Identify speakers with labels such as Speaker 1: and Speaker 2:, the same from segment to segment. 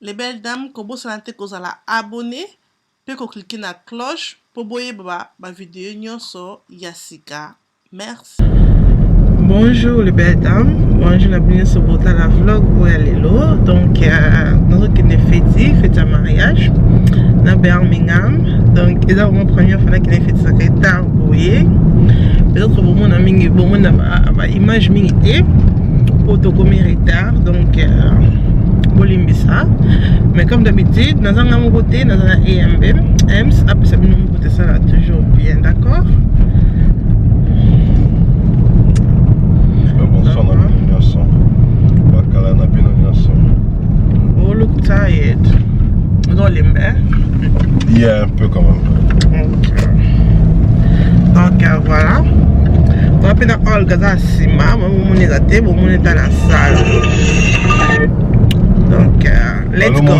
Speaker 1: Les belles dames, quand vous allez abonner, vous cliquer sur la cloche pour voir ma vidéo nyonso yasika. Merci. Bonjour les belles dames, bonjour la bienvenue sur BOTA la vlog pour aller là. Donc nous avons fête à mariage dans Birmingham. Donc c'est la première fois que nous fête ça retard BOYE. Peut-être bon mon ami bon mon image minité pour te commettre retard donc Bolimbisa. Mais comme d'habitude, nous avons un côté, nous avons un EMS, après ça, nous côté ça là toujours bien, d'accord? Oh, look tired. Vous avez l'air?
Speaker 2: Yeah, un peu quand même.
Speaker 1: Ok. Donc voilà. On va prendre Olga Zassima, on est à table, on est dans la salle. Donc, let's go.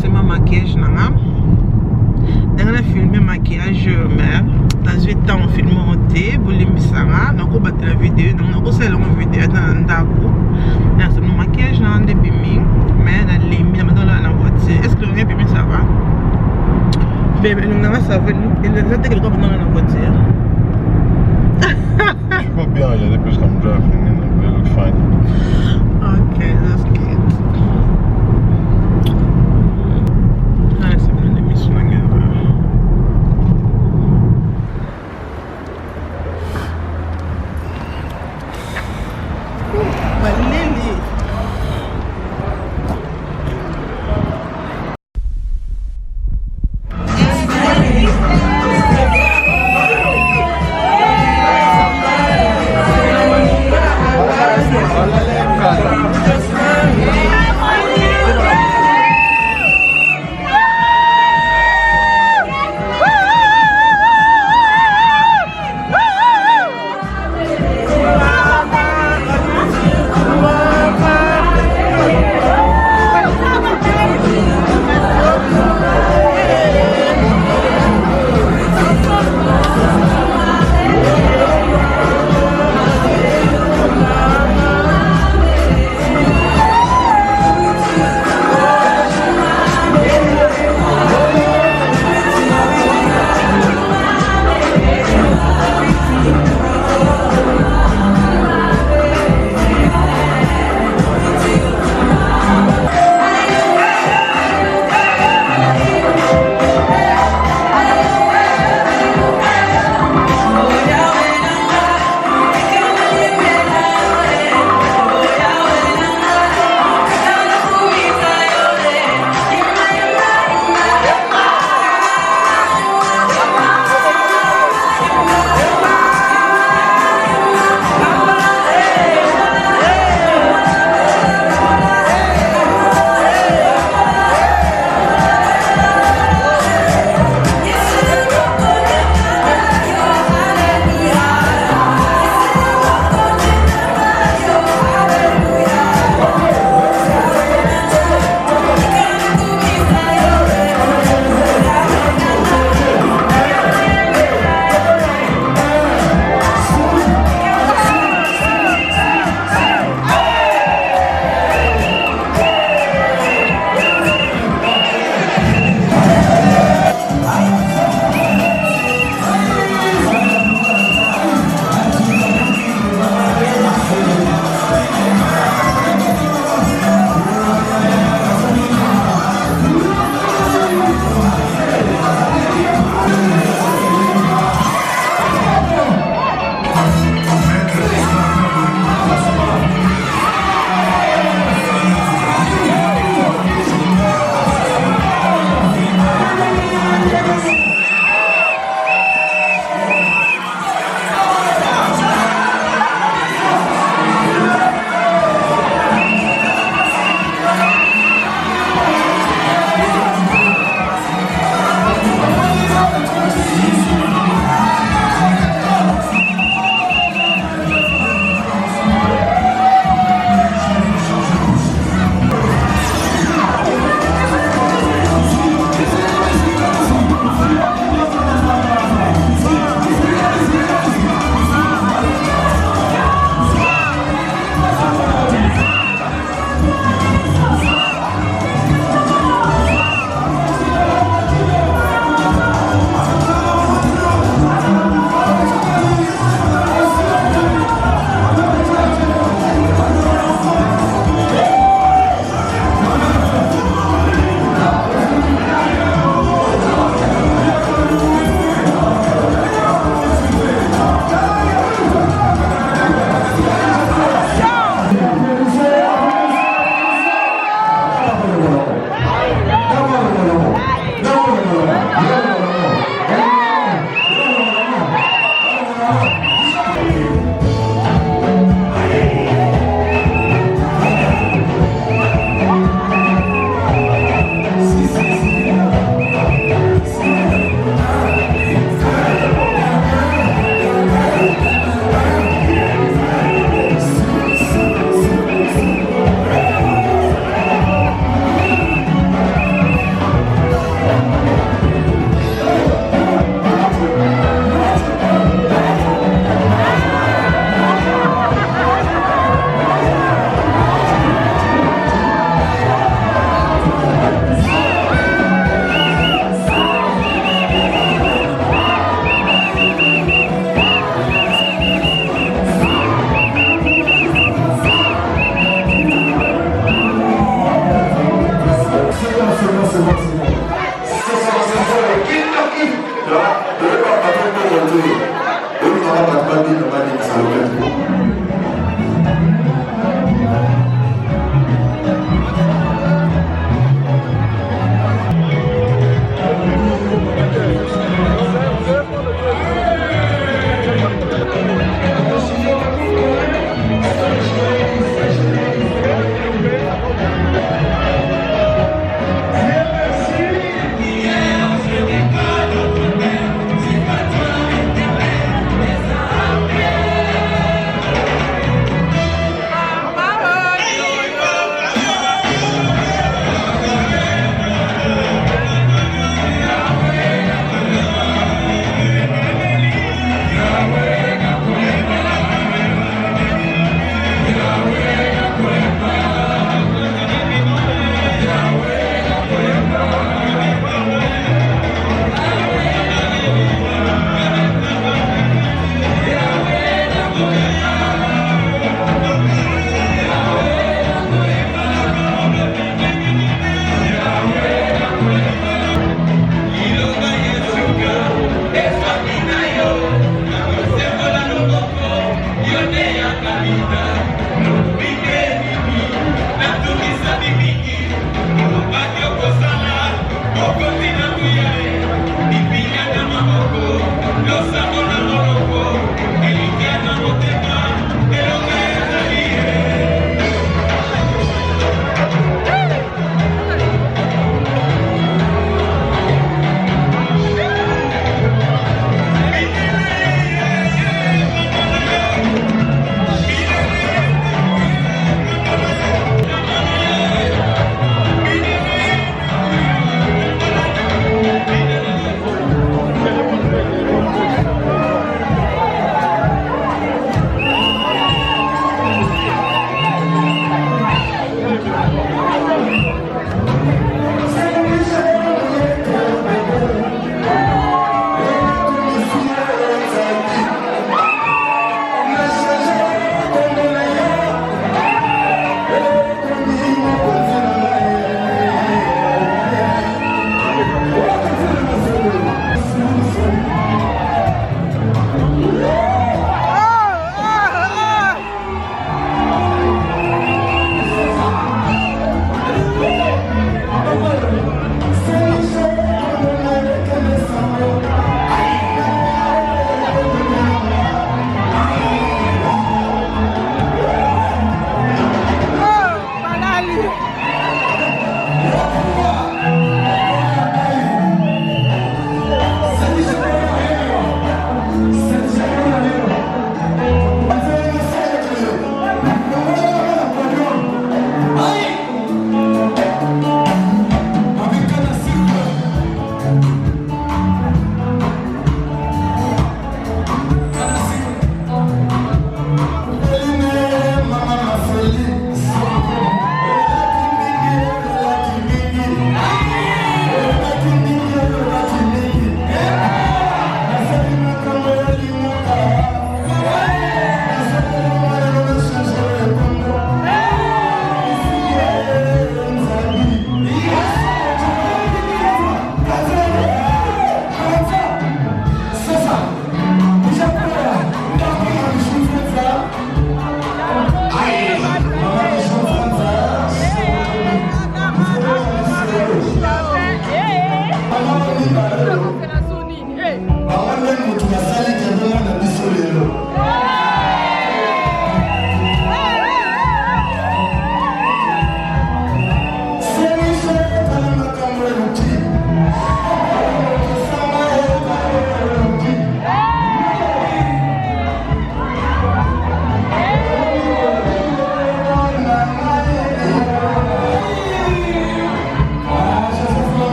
Speaker 1: C'est ma maquillage. On a filmé maquillage mère. Dans 8 ans, on filme monté. Vous l'avez donc on battre la vidéo. Donc on a une vidéo dans le dako. C'est mon maquillage dans le début. Mais dans les mis dans la voiture. Est-ce que le début ça va? Bébé, nous avons ça. Il y a des gens dans la voiture.
Speaker 2: Je vois bien, il y a des personnes comme driving and they look fine.
Speaker 1: Okay, that's good. Ah, c'est bien l'émission.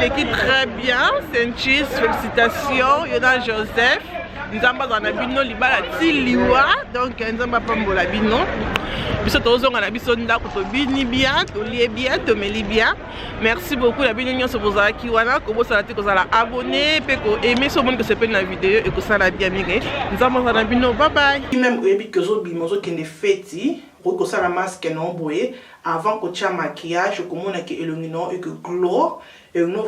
Speaker 1: eleki très bien. C'est un cheese, félicitations. Yoda Joseph. Nzamba dans la bino libala tiliwa. Donc Nzamba pambola bino. Biso tozonga na biso ndako to bini bien, to lie bien, to meli bien. Merci beaucoup la bino nyonso bozala kiwana ko bosala te kozala abonné pe ko aimer so moni que sepela na vidéo et ko sala bien mire. Nzamba na bino bye bye. Même oyebi que zo bimozo kende feti. Ko sala masque non boye avant ko tia maquillage ko mona ke elongino et que glow et